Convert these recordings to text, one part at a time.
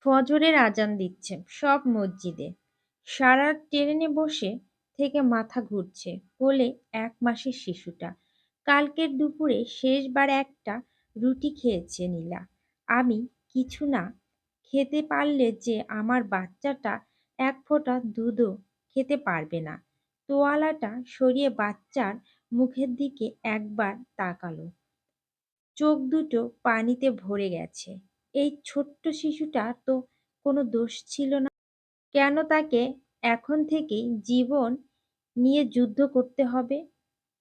ফজরের আজান দিচ্ছে সব মসজিদে। সারা রাত ট্রেনে বসে থেকে মাথা ঘুরছে বলে ১ মাসের শিশুটা। কালকের দুপুরে শেষবার একটা রুটি খেয়েছে নীলা। আমি কিছু না খেতে পারলে যে আমার বাচ্চাটা এক ফোঁটা দুধও খেতে পারবে না। তোয়ালাটা সরিয়ে বাচ্চার মুখের দিকে একবার তাকালো। চোখ দুটো পানিতে ভরে গেছে। এই ছোট্ট শিশুটা তো কোনো দোষ ছিল না। কেন তাকে এখন থেকেই জীবন নিয়ে যুদ্ধ করতে হবে?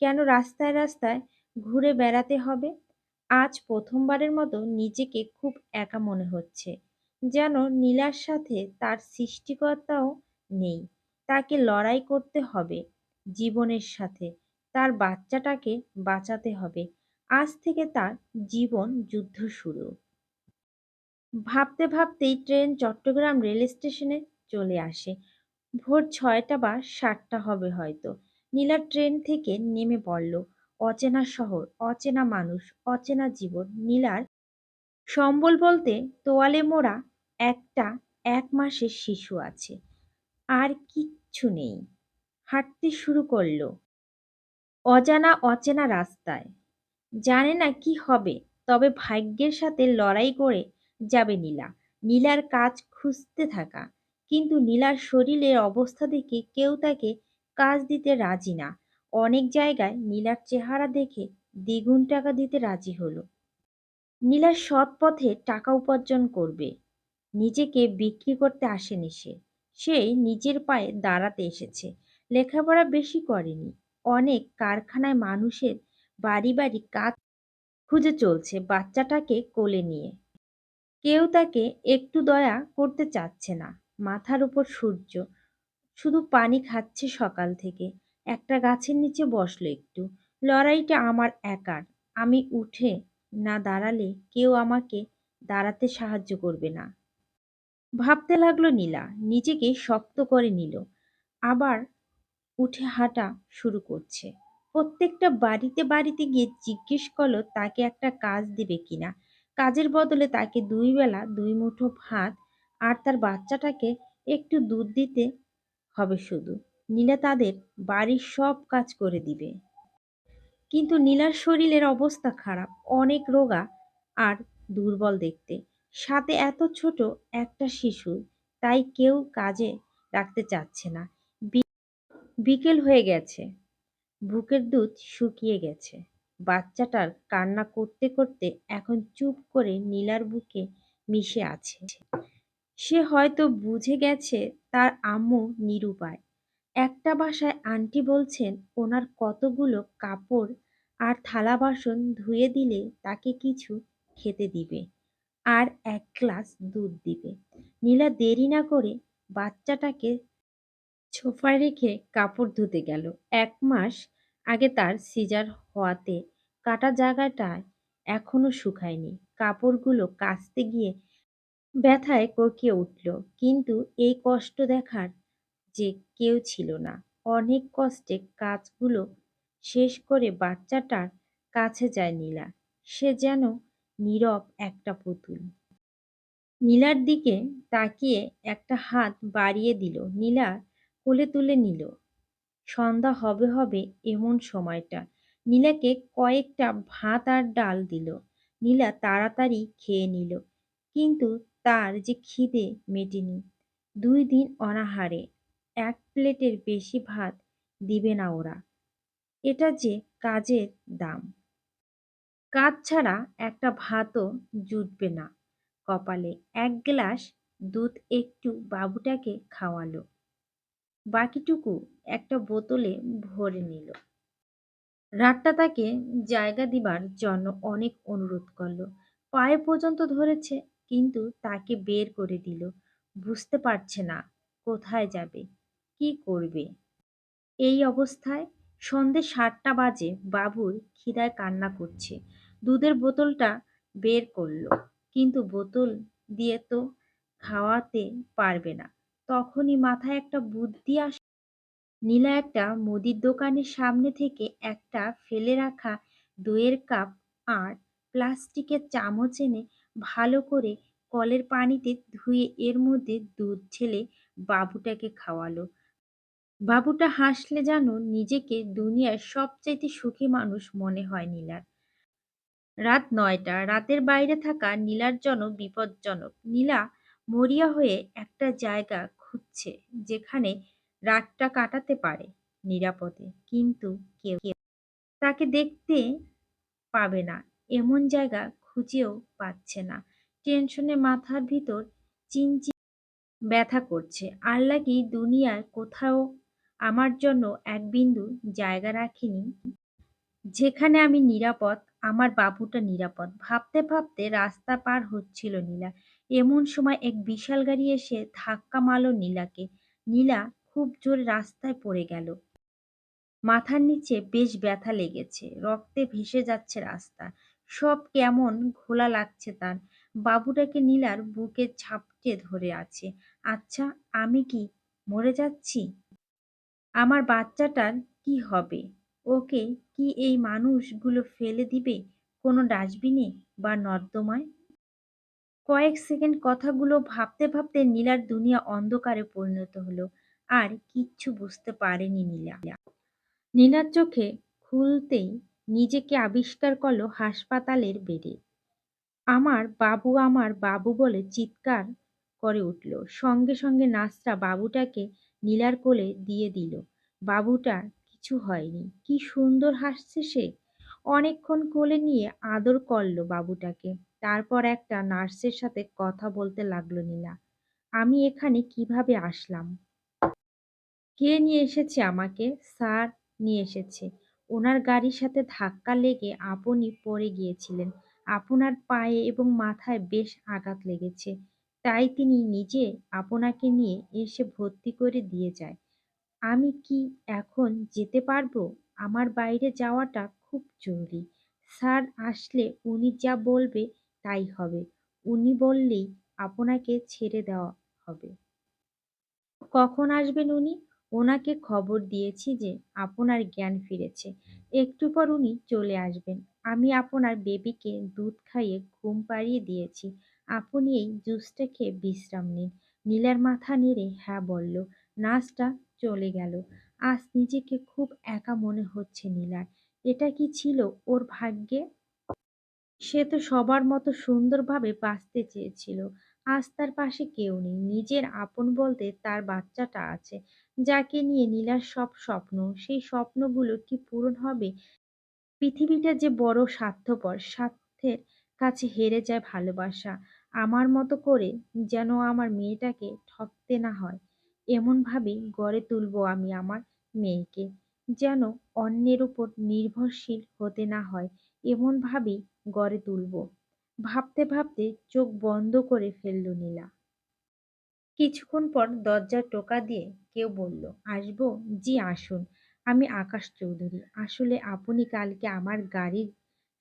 কেন রাস্তায় রাস্তায় ঘুরে বেড়াতে হবে? আজ প্রথমবারের মতো নিজেকে খুব একা মনে হচ্ছে। যেন নীলার সাথে তার সৃষ্টিকর্তাও নেই। তাকে লড়াই করতে হবে জীবনের সাথে। তার বাচ্চাটাকে বাঁচাতে হবে। আজ থেকে তার জীবন যুদ্ধ শুরু। ভাবতে ভাবতেই ট্রেন চট্টগ্রাম রেল স্টেশনে চলে আসে। ভোর ৬টা বা ৭টা হবে হয়তো। নীলা ট্রেন থেকে নেমে পড়ল। অচেনা শহর, অচেনা মানুষ, অচেনা জীবন। নীলার সম্বল বলতে তোয়ালে মোড়া একটা ১ মাসের শিশু আছে। আর কিচ্ছু নেই। হাঁটতে শুরু করল অজানা অচেনা রাস্তায়। জানে না কি হবে, তবে ভাগ্যের সাথে লড়াই করে যাবে নীলা। নীলার কাজ খুঁজতে থাকা। কিন্তু নীলার শরীরের অবস্থা দেখে কেউ তাকে কাজ দিতে রাজি না। অনেক জায়গায় নীলার চেহারা দেখে দ্বিগুণ টাকা দিতে রাজি হলো। নীলা সৎ পথে টাকা উপার্জন করবে। নিজেকে বিক্রি করতে আসেনি সে। সে নিজের পায়ে দাঁড়াতে এসেছে। লেখাপড়া বেশি করেনি। অনেক কারখানায় মানুষের বাড়ি বাড়ি কাজ খুঁজে চলছে বাচ্চাটাকে কোলে নিয়ে। কেউ তাকে একটু দয়া করতে চাচ্ছে না। মাথার উপর সূর্য শুধু পানি খাচ্ছে সকাল থেকে। একটা গাছের নিচে বসলো একটু। লড়াইটা আমার একার। আমি উঠে না দাঁড়ালে কেউ আমাকে দাঁড়াতে সাহায্য করবে না। ভাবতে লাগলো নীলা। নিজেকে শক্ত করে নিল। আবার উঠে হাঁটা শুরু করছে। প্রত্যেকটা বাড়িতে বাড়িতে গিয়ে জিজ্ঞেস করলো তাকে একটা কাজ দিবে কিনা। কাজের বদলে তাকে ২ বেলা ২ মুঠো ভাত আর তার বাচ্চাটাকে একটু দুধ দিতে হবে শুধু। নীলা তাদের বাড়ির সব কাজ করে দিবে। কিন্তু নীলার শরীরের অবস্থা খারাপ, অনেক রোগা আর দুর্বল দেখতে। সাথে এত ছোট একটা শিশু, তাই কেউ কাজে রাখতে চাচ্ছে না। বিকেল হয়ে গেছে। বুকের দুধ শুকিয়ে গেছে। বাচ্চাটার কান্না করতে করতে এখন চুপ করে নীলার বুকে মিশে আছে। সে হয়তো বুঝে গেছে তার আম্মু নিরুপায়। একটা বাসায় আন্টি বলছেন ওনার কতগুলো কাপড় আর থালা বাসন ধুয়ে দিলে তাকে কিছু খেতে দিবে আর ১ গ্লাস দুধ দিবে। নীলা দেরি না করে বাচ্চাটাকে সোফায় রেখে কাপড় ধুতে গেল। ১ মাস আগে তার সিজার হওয়াতে কাটা জায়গাটায় এখনো শুকায়নি। কাপড়গুলো কাচতে গিয়ে ব্যথায় কোঁকিয়ে উঠল। কিন্তু এই কষ্ট দেখার যে কেউ ছিল না। অনেক কষ্টে কাজগুলো শেষ করে বাচ্চাটার কাছে যায় নীলা। সে যেন নীরব একটা পুতুল। নীলার দিকে তাকিয়ে একটা হাত বাড়িয়ে দিল। নীলা কোলে তুলে নিল। সন্ধ্যা হবে হবে এমন সময়টা। নীলাকে কয়েকটা ভাত আর ডাল দিল। নীলা তাড়াতাড়ি খেয়ে নিল। কিন্তু তার যে খিদে মেটেনি। ২ দিন অনাহারে। ১ প্লেটের বেশি ভাত দিবে না ওরা। এটা যে কাজের দাম। কাজ ছাড়া একটা ভাতও জুটবে না কপালে। ১ গ্লাস দুধ একটু বাবুটাকে খাওয়ালো। বাকিটুকু একটা বোতলে ভরে নিল। রাতটা তাকে জায়গা দিবার জন্য অনেক অনুরোধ করল। পায়ে পর্যন্ত ধরেছে, কিন্তু তাকে বের করে দিল। বুঝতে পারছে না কোথায় যাবে, কি করবে। এই অবস্থায় সন্ধে ৭টা বাজে। বাবুর খিদায় কান্না করছে। দুধের বোতলটা বের করলো, কিন্তু বোতল দিয়ে তো খাওয়াতে পারবে না। তখনই মাথায় একটা বুদ্ধি আসে। নীলা একটা মুদির দোকানের সামনে থেকে একটা ফেলে রাখা দইয়ের কাপ আর প্লাস্টিকের চামচ এনে ভালো করে কলের পানিতে ধুয়ে এর মধ্যে দুধ ঢেলে বাবুটাকে খাওয়ালো। বাবুটা হাসলে যেন নিজেকে দুনিয়ার সবচাইতে সুখী মানুষ মনে হয় নীলার। রাত ৯টা। রাতের বাইরে থাকা নীলার জন্য বিপজ্জনক। নীলা মরিয়া হয়ে একটা জায়গা খুঁজছে যেখানে রাতটা কাটাতে পারে নিরাপদে। কিন্তু কেউ তাকে দেখতে পাবে না এমন জায়গা খুঁজেও পাচ্ছে না। টেনশনে মাথার ভিতর চিনচিন ব্যথা করছে। আল্লাহ কি দুনিয়ার কোথাও আমার জন্য এক বিন্দু জায়গা রাখেনি যেখানে আমি নিরাপদ, আমার বাবুটা নিরাপদ। ভাবতে ভাবতে রাস্তা পার হচ্ছিল নীলা। এমন সময় এক বিশাল গাড়ি এসে ধাক্কা মারল নীলাকে। নীলা খুব জোরে রাস্তায় পড়ে গেল। মাথার নিচে বেশ ব্যথা লেগেছে, রক্তে ভেসে যাচ্ছে রাস্তা। সব কেমন ঘোলা লাগছে তার। বাবুটাকে নীলার বুকে ঝাপটে ধরে আছে। আচ্ছা, আমি কি মরে যাচ্ছি? আমার বাচ্চাটার কি হবে? ওকে কি এই মানুষগুলো ফেলে দিবে কোনো ডাস্টবিনে বা নর্দমায়? কয়েক সেকেন্ড কথাগুলো ভাবতে ভাবতে নীলার দুনিয়া অন্ধকারে পরিণত হলো। আর কিচ্ছু বুঝতে পারেনি নীলা। নীলার চোখে খুলতেই নিজেকে আবিষ্কার করলো হাসপাতালের বেডে। আমার বাবু বলে চিৎকার করে উঠল। সঙ্গে সঙ্গে নার্সরা বাবুটাকে নীলার কোলে দিয়ে দিল। বাবুটার কিছু হয়নি। কি সুন্দর হাসছে সে। অনেকক্ষণ কোলে নিয়ে আদর করল বাবুটাকে। তারপর একটা নার্সের সাথে কথা বলতে লাগলো নীলা। আমি এখানে কিভাবে আসলাম? কে নিয়ে এসেছে আমাকে? স্যার নিয়ে এসেছে। ওনার গাড়ির সাথে ধাক্কা লেগে আপনি পড়ে গিয়েছিলেন। আপনার পায়ে এবং মাথায় বেশ আঘাত লেগেছে। তাই তিনি নিজে আপনাকে নিয়ে এসে ভর্তি করে দিয়ে যায়। আমি কি এখন যেতে পারবো? আমার বাইরে যাওয়াটা খুব জরুরি। স্যার আসলে উনি যা বলবে তাই হবে। উনি বললেই আপনাকে ছেড়ে দেওয়া হবে। কখন আসবেন উনি? ওনাকে খবর দিয়েছি যে আপনার জ্ঞান ফিরেছে। একটু পর উনি চলে আসবেন। আমি আপনার বেবিকে দুধ খাইয়ে ঘুম পাড়িয়ে দিয়েছি। আপনি এই জুসটা খেয়ে বিশ্রাম নিন। নীলার মাথা নেড়ে হ্যাঁ বলল। নার্সটা চলে গেল। আজ নিজেকে খুব একা মনে হচ্ছে নীলার। এটা কি ছিল ওর ভাগ্যে? সে তো সবার মতো সুন্দরভাবে বাঁচতে চেয়েছিল। আজ তার পাশে কেউ নেই। নিজের আপন বলতে তার বাচ্চাটা আছে, যাকে নিয়ে নীলার সব স্বপ্ন, সেই স্বপ্নগুলো কি পূরণ হবে? পৃথিবীটা যে বড় স্বার্থপর, স্বার্থের কাছে হেরে যায় ভালোবাসা। আমার মতো করে যেন আমার মেয়েটাকে ঠকতে না হয়, এমনভাবেই গড়ে তুলবো আমি আমার মেয়েকে। যেন অন্যের উপর নির্ভরশীল হতে না হয়, এমনভাবেই গড়ে তুলবো। ভাবতে ভাবতে চোখ বন্ধ করে ফেলল নীলা। কিছুক্ষণ পর দরজায় টোকা দিয়ে কেউ বলল, আসবো? জি আসুন। আমি আকাশ চৌধুরী। আসলে আপনি কালকে আমার গাড়ির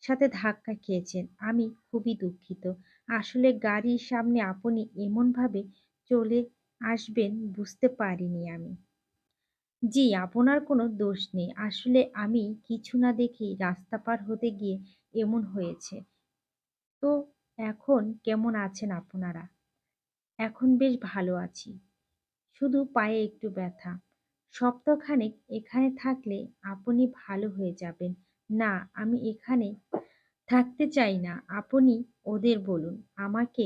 সাথে ধাক্কা খেয়েছেন। আমি খুবই দুঃখিত। আসলে গাড়ির সামনে আপনি এমনভাবে চলে আসবেন বুঝতে পারিনি আমি। জি, আপনার কোনো দোষ নেই। আসলে আমি কিছু না দেখেই রাস্তা পার হতে গিয়ে এমন হয়েছে। তো এখন কেমন আছেন আপনারা? এখন বেশ ভালো আছি। শুধু পায়ে একটু ব্যথা। সপ্তাহখানেক এখানে থাকলে আপনি ভালো হয়ে যাবেন। না, আমি এখানে থাকতে চাই না। আপনি ওদের বলুন আমাকে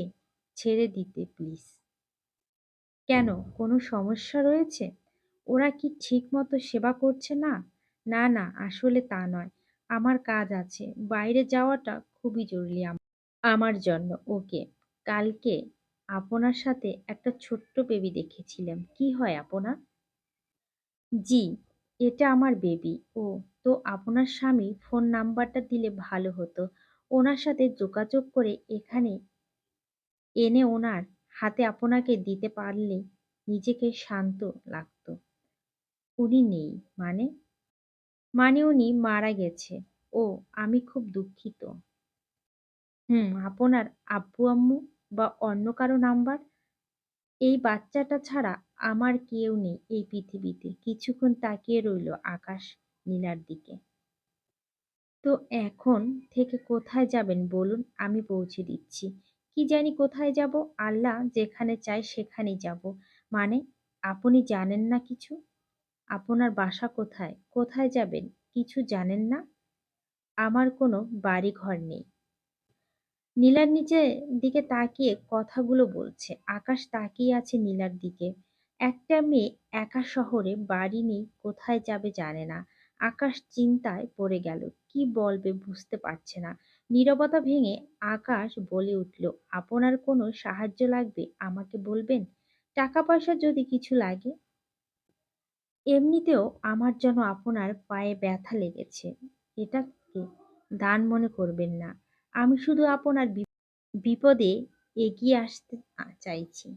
ছেড়ে দিতে প্লিজ। কেন, কোনো সমস্যা রয়েছে? ওরা কি ঠিকমতো সেবা করছে না? না, না, আসলে তা নয়। আমার কাজ আছে। বাইরে যাওয়াটা খুবই জরুরি আমার জন্য। ওকে। কালকে আপনার সাথে একটা ছোট্ট বেবি দেখেছিলাম। কি হয় আপনার? জি, এটা আমার বেবি। ও, তো আপনার স্বামীর ফোন নাম্বারটা দিলে ভালো হতো। ওনার সাথে যোগাযোগ করে এখানে এনে ওনার হাতে আপনাকে দিতে পারলে নিজেকে শান্ত লাগতো। উনি নেই মানে? মানে উনি মারা গেছে। ও, আমি খুব দুঃখিত। আপনার আব্বু-আম্মু বা অন্য কারো নাম্বার? এই বাচ্চাটা ছাড়া আমার কেউ নেই এই পৃথিবীতে। কিছুক্ষণ তাকিয়ে রইল আকাশ নীলার দিকে। তো এখন থেকে কোথায় যাবেন বলুন, আমি পৌঁছে দিচ্ছি। কি জানি কোথায় যাব? আল্লাহ যেখানে চায় সেখানেই যাব। মানে? আপনি জানেন না কিছু? আপনার বাসা কোথায়? কোথায় যাবেন? কিছু জানেন না? আমার কোনো বাড়িঘর নেই। নীলার নিচের দিকে তাকিয়ে কথাগুলো বলছে। আকাশ তাকিয়ে আছে নীলার দিকে। একটা মেয়ে একা শহরে বাড়ি নেই, কোথায় যাবে জানে না। আকাশ চিন্তায় পড়ে গেল। কি বলবে বুঝতে পারছে না। নীরবতা ভেঙে আকাশ বলে উঠল, আপনার কোনো সাহায্য লাগবে আমাকে বলবেন। টাকা পয়সা যদি কিছু লাগে। এমনিতেও আমার যেন আপনার পায়ে ব্যথা লেগেছে। এটাকে দান মনে করবেন না। আমি শুধু আপনার বিপদে এগিয়ে আসতে চাইছি।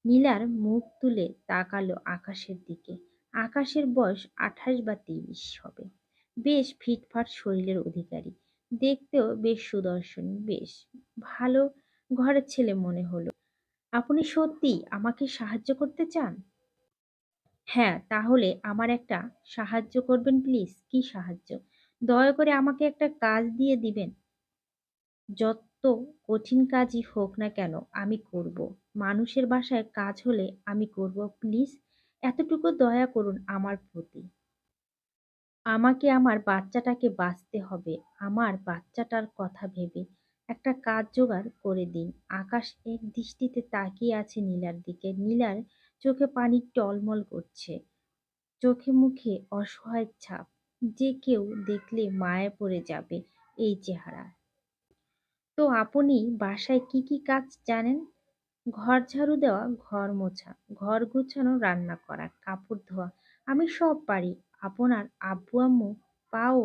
নীলার মুখ তুলে তাকালো আকাশের দিকে। আকাশের বয়স 28 বা 30 হবে। বেশ ফিটফাট শরীরের অধিকারী। দেখতেও বেশ সুদর্শনী, বেশ ভালো ঘরের ছেলে মনে হলো। আপনি সত্যিই আমাকে সাহায্য করতে চান? হ্যাঁ, তাহলে আমার একটা সাহায্য করবেন প্লিজ? কি সাহায্য? দয়া করে আমাকে একটা কাজ দিয়ে দিবেন। যত কঠিন কাজই হোক না কেন আমি করব। মানুষের বাসায় কাজ হলে আমি করব। প্লিজ এতটুকু দয়া করুন আমার প্রতি। আমাকে আমার বাচ্চাটাকে বাঁচতে হবে। আমার বাচ্চাটার কথা ভেবে একটা কাজ জোগাড় করে দিন। আকাশ এক দৃষ্টিতে তাকিয়ে আছে নীলার দিকে। নীলার চোখে পানি টলমল করছে। চোখে মুখে অসহায় ছাপ। যে কেউ দেখলে মায়ায় পড়ে যাবে এই চেহারা। তো আপনি বাসায় কি কি কাজ জানেন? ঘর ঝাড়ু দেওয়া, ঘর মোছা, ঘর গোছানো, রান্না করা, কাপড় ধোয়া। আমি সব পারি। আপনার আব্বু আম্মু পাও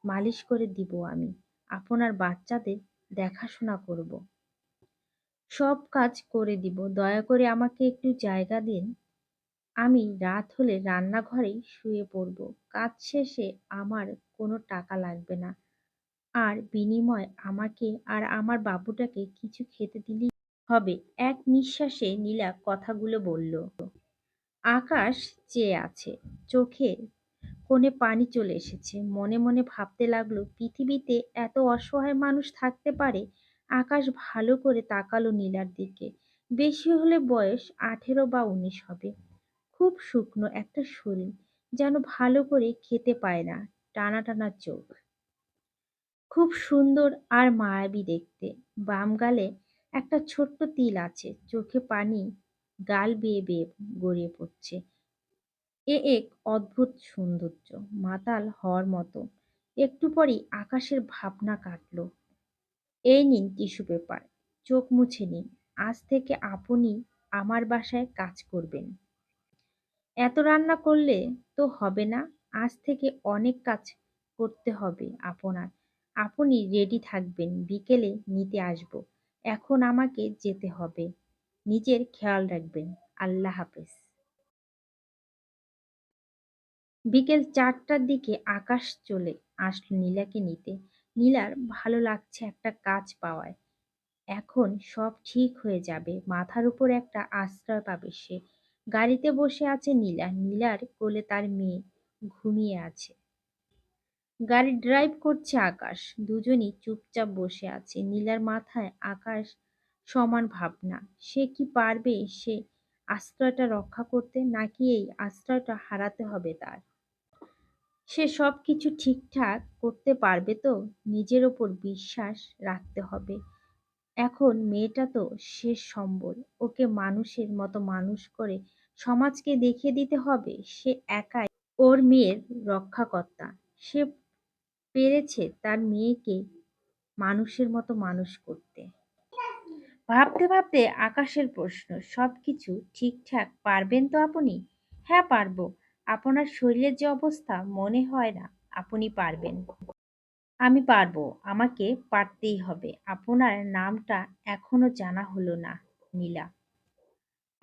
মালিশ করে দিব আমি। আপনার বাচ্চাদের দেখাশোনা করব। সব কাজ করে দিব। দয়া করে আমাকে একটু জায়গা দিন। আমি রাত হলে রান্নাঘরেই শুয়ে পড়ব। কাজ শেষে আমার কোনো টাকা লাগবে না। আর বিনিময়ে আমাকে আর আমার বাবুটাকে কিছু খেতে দিলেই হবে। এক নিঃশ্বাসে নীলা কথাগুলো বলল। আকাশ চেয়ে আছে। চোখে কোণে পানি চলে এসেছে। মনে মনে ভাবতে লাগলো, পৃথিবীতে এত অসহায় মানুষ থাকতে পারে। আকাশ ভালো করে তাকালো নীলার দিকে। বেশি হলে বয়স 18 বা 19 হবে। খুব শুকনো একটা শরীর, যেন ভালো করে খেতে পায় না। টানা টানা চোখ, খুব সুন্দর আর মায়াবী দেখতে। বাম গালে একটা ছোট্ট তিল আছে। চোখে পানি গাল বেয়ে বেয়ে গড়িয়ে পড়ছে। এ এক অদ্ভুত সৌন্দর্য, মাতাল হওয়ার মতো। একটু পরেই আকাশের ভাবনা কাটল। এই নিন টিস্যু পেপার, চোখ মুছে নিন। আজ থেকে আপনি আমার বাসায় কাজ করবেন। এত রান্না করলে তো হবে না। আজ থেকে অনেক কাজ করতে হবে আপনার। আপনি রেডি থাকবেন, বিকেলে নিতে আসব। এখন আমাকে যেতে হবে। নিজের খেয়াল রাখবেন। আল্লাহ হাফেজ। বিকেল 4টার দিকে আকাশ চলে আসলো নীলাকে নিতে। নীলার ভালো লাগছে একটা কাজ পাওয়ায়। এখন সব ঠিক হয়ে যাবে। মাথার উপর একটা আশ্রয় পাবে সে। গাড়িতে বসে আছে নীলা। নীলার কোলে তার মেয়ে ঘুমিয়ে আছে। গাড়ি ড্রাইভ করছে আকাশ। দুজনই চুপচাপ বসে আছে। নীলার মাথায় আকাশ সমান ভাবনা। সে কি পারবে সে আশ্রয়টা রক্ষা করতে, নাকি এই আশ্রয়টা হারাতে হবে তার? সে সবকিছু ঠিকঠাক করতে পারবে তো? নিজের ওপর বিশ্বাস রাখতে হবে। এখন মেয়েটা তো শেষ সম্বল। ওকে মানুষের মতো মানুষ করে সমাজকে দেখিয়ে দিতে হবে সে একাই ওর মেয়ের রক্ষাকর্তা। সে পেরেছে তার মেয়েকে মানুষের মতো মানুষ করতে। ভাবতে ভাবতে আকাশের প্রশ্ন, সবকিছু ঠিকঠাক পারবেন তো আপনি? হ্যাঁ পারবো। আপনার শরীরের যে অবস্থা, মনে হয় না আপনি পারবেন। আমি পারবো। আমাকে পারতেই হবে। আপনার নামটা এখনো জানা হলো না নীলা।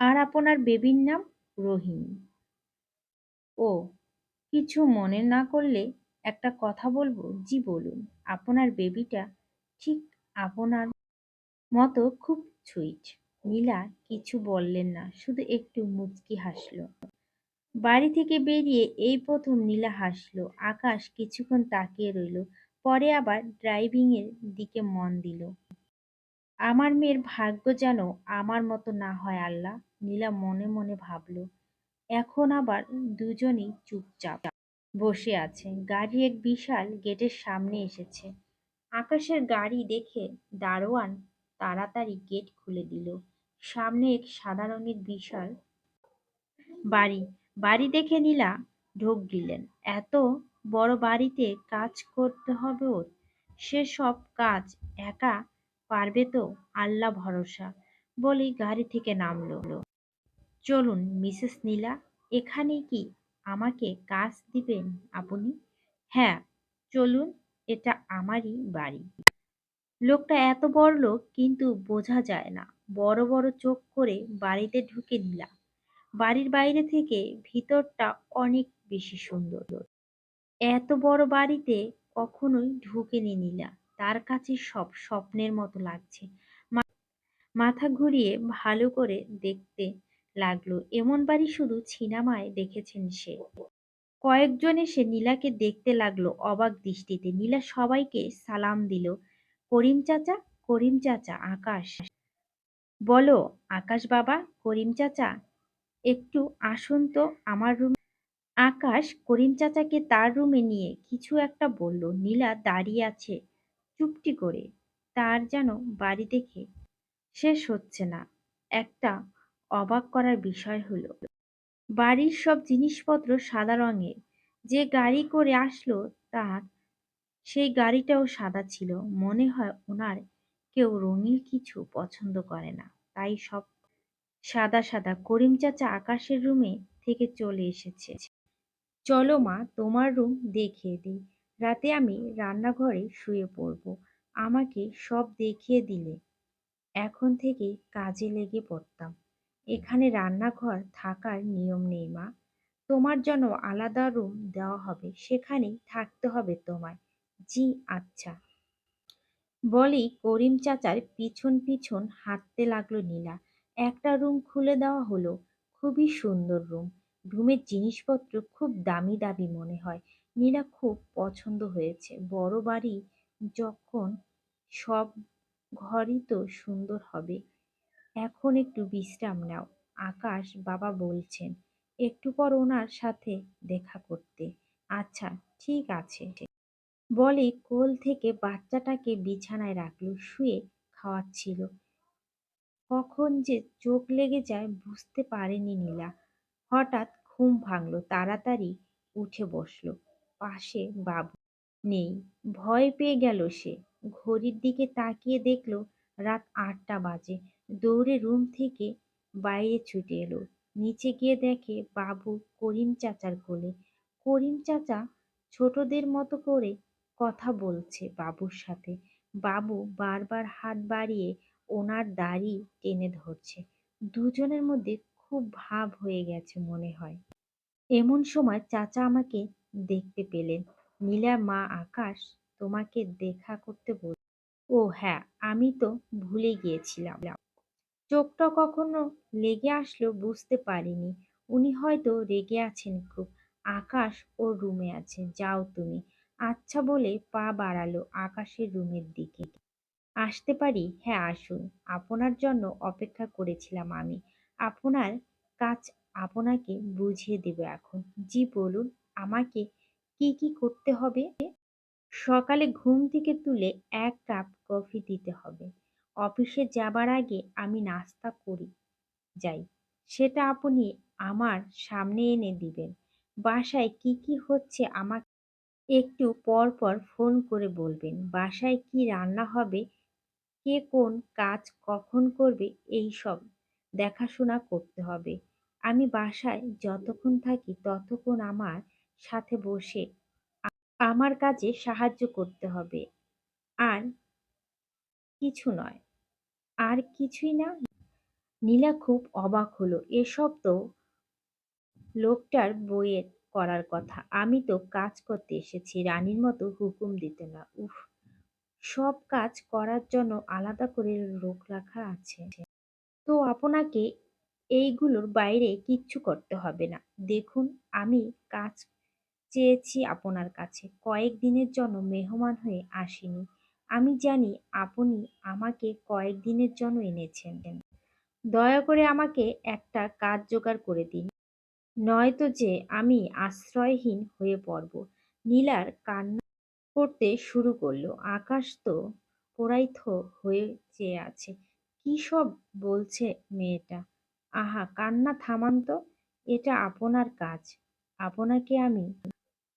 আর আপনার বেবির নাম? রহিম। ও, কিছু মনে না করলে একটা কথা বলবো? জি বলুন। আপনার বেবিটা ঠিক আপনার মতো খুব সুইট। নীলা কিছু বললেন না, শুধু একটু মুচকি হাসল। বাড়ি থেকে বেরিয়ে এই প্রথম নীলা হাসল। আকাশ কিছুক্ষণ তাকিয়ে রইল, পরে আবার ড্রাইভিং এর দিকে মন দিল। আমার মেয়ের ভাগ্য যেন আমার মতো না হয় আল্লাহ। নীলা মনে মনে ভাবল। এখন আবার দুজনেই চুপচাপ বসে আছে। গাড়ি এক বিশাল গেটের সামনে এসেছে। আকাশের গাড়ি দেখে দারোয়ান তাড়াতাড়ি গেট খুলে দিল। সামনে এক সাদা রঙের বিশাল বাড়ি। বাড়ি দেখে নীলা ঢোক গিললেন। এত বড় বাড়িতে কাজ করতে হবে ওর? সে সব কাজ একা পারবে তো? আল্লাহ ভরসা বলেই গাড়ি থেকে নামলো। চলুন মিসেস নীলা, এখানে কি আমাকে কাজ দিবেন আপনি? হ্যাঁ, চলুন, এটা আমারই বাড়ি। লোকটা এত বড়লোক কিন্তু বোঝা যায় না। বড় বড় চোখ করে বাড়িতে ঢুকে নিলাম। বাড়ির বাইরে থেকে ভিতরটা অনেক বেশি সুন্দর। এত বড় বাড়িতে কখনোই ঢুকেনি নীলা। তার কাছে সব স্বপ্নের মতো লাগছে। মাথা ঘুরিয়ে ভালো করে দেখতে লাগলো। এমন বাড়ি শুধু সিনেমায় দেখেছেন সে। কয়েকজন এসে নীলাকে দেখতে লাগলো অবাক দৃষ্টিতে। নীলা সবাইকে সালাম দিল। করিম চাচা, করিম চাচা, আকাশ। বলো আকাশ বাবা, করিম চাচা, একটু আসুন তো আমার রুমে। আকাশ করিম চাচাকে তার রুমে নিয়ে কিছু একটা বলল। নীলা দাঁড়িয়ে আছে চুপটি করে। তার যেন বাড়ি দেখে শেষ হচ্ছে না। একটা অবাক করার বিষয় হলো, বাড়ির সব জিনিসপত্র সাদা রঙের। যে গাড়ি করে আসলো তার সেই গাড়িটাও সাদা ছিল। মনে হয় ওনার কেউ রঙিন কিছু পছন্দ করে না, তাই সব সাদা সাদা। করিম চাচা আকাশের রুমে থেকে চলে এসেছে। চলো মা, তোমার রুম দেখিয়ে দিই। রাতে আমি রান্নাঘরে শুয়ে পড়ব। আমাকে সব দেখিয়ে দিলে এখন থেকে কাজে লেগে পড়তাম। এখানে রান্নাঘর থাকার নিয়ম নেই মা। তোমার জন্য আলাদা রুম দেওয়া হবে, সেখানেই থাকতে হবে তোমায়। জি আচ্ছা। বলেই করিম চাচার পিছন পিছন হাঁটতে লাগলো নীলা। একটা রুম খুলে দেওয়া হলো। খুবই সুন্দর রুম। রুমের জিনিসপত্র খুব দামি দামি মনে হয়। নীলা খুব পছন্দ হয়েছে। বড় বাড়ি যখন সব ঘরই তো সুন্দর হবে। এখন একটু বিশ্রাম নাও। আকাশ বাবা বলছেন একটু পর ওনার সাথে দেখা করতে। আচ্ছা, ঠিক আছে। বলে কোল থেকে বাচ্চাটাকে বিছানায় রাখলো। শুয়ে খাওয়াচ্ছিল। কখন যে চোখ লেগে যায় বুঝতে পারেনি নীলা। হঠাৎ ঘুম ভাঙলো। তাড়াতাড়ি উঠে বসলো। পাশে বাবু নেই। ভয় পেয়ে গেল সে। ঘড়ির দিকে তাকিয়ে দেখলো রাত ৮টা বাজে। দৌড়ে রুম থেকে বাইরে ছুটে এলো। নিচে গিয়ে দেখে বাবু করিম চাচার কোলে। করিম চাচা ছোটদের মতো করে কথা বলছে বাবুর সাথে। বাবু বারবার হাত বাড়িয়ে ওনার দাড়ি টেনে ধরছে। দুজনের মধ্যে খুব ভাব হয়ে গেছে মনে হয়। এমন সময় চাচা আমাকে দেখতে পেলেন। নীলা মা, আকাশ তোমাকে দেখা করতে বল। ও হ্যাঁ, আমি তো ভুলে গিয়েছিলাম। চোখটা কখনো লেগে আসলো বুঝতে পারিনি। উনি হয়তো রেগে আছেন খুব। আকাশ ওর রুমে আছে, যাও তুমি। আচ্ছা বলে পা বাড়ালো আকাশের রুমের দিকে। আসতে পারি? হ্যাঁ আসুন, আপনার জন্য অপেক্ষা করেছিলাম আমি। আপনার কাজ আপনাকে বুঝিয়ে দেব এখন। জি বলুন, আমাকে কি কি করতে হবে? সকালে ঘুম থেকে তুলে ১ কাপ কফি দিতে হবে। অফিসে যাবার আগে আমি নাস্তা করি যাই, সেটা আপনি আমার সামনে এনে দিবেন। বাসায় কি কি হচ্ছে আমাকে একটু পর পর ফোন করে বলবেন। বাসায় কি রান্না হবে, কে কোন কাজ কখন করবে, এই সব দেখাশোনা করতে হবে। আমি বাসায় যতক্ষণ থাকি ততক্ষণ আমার সাথে বসে আমার কাজে সাহায্য করতে হবে। আর কিছু নয়। আর কিছুই না? নীলা খুব অবাক হলো। এসব তো লোকটার বইয়ের করার কথা। আমি তো কাজ করতে এসেছি, রানীর মতো হুকুম দিতে না। উফ, সব কাজ করার জন্য আলাদা করে লোক রাখা আছে। তো আপনাকে এইগুলোর বাইরে কিচ্ছু করতে হবে না। দেখুন, আমি কাজ চেয়েছি আপনার কাছে, কয়েক দিনের জন্য মেহমান হয়ে আসিনি। আমি জানি আপনি আমাকে কয়েকদিনের জন্য এনেছেন। দয়া করে আমাকে একটা কাজ জোগাড় করে দিন, নয়তো যে আমি আশ্রয়হীন হয়ে পড়ব। নীলার কান্না করতে শুরু করলো। আকাশ তো পোড়াইত হয়ে চেয়ে আছে। কি সব বলছে মেয়েটা! আহা, কান্না থামান তো। এটা আপনার কাজ। আপনাকে আমি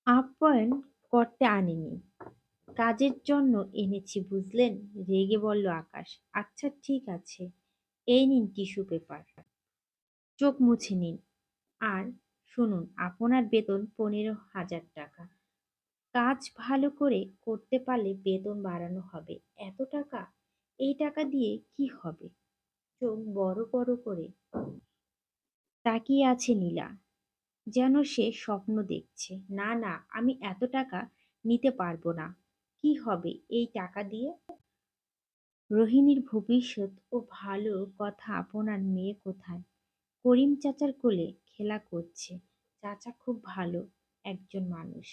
আপ্যায়ন করতে আনিনি, কাজের জন্য এনেছি বুঝলেন? রেগে বলল আকাশ। আচ্ছা ঠিক আছে, এই নিন টিস্যু পেপার, চোখ মুছে নিন। আর শুনুন, আপনার বেতন 15,000 টাকা। কাজ ভালো করে করতে পারলে বেতন বাড়ানো হবে। এত টাকা? এই টাকা দিয়ে কি হবে? চোখ বড় বড় করে তাকিয়ে আছে নীলা, যেন সে স্বপ্ন দেখছে। না না, আমি এত টাকা নিতে পারবো না। কি হবে এই টাকা দিয়ে? রোহিণীর ভবিষ্যৎ ও ভালো কথা আপনার মেয়ে কোথায়? করিম চাচার কোলে খেলা করছে। চাচা খুব ভালো একজন মানুষ।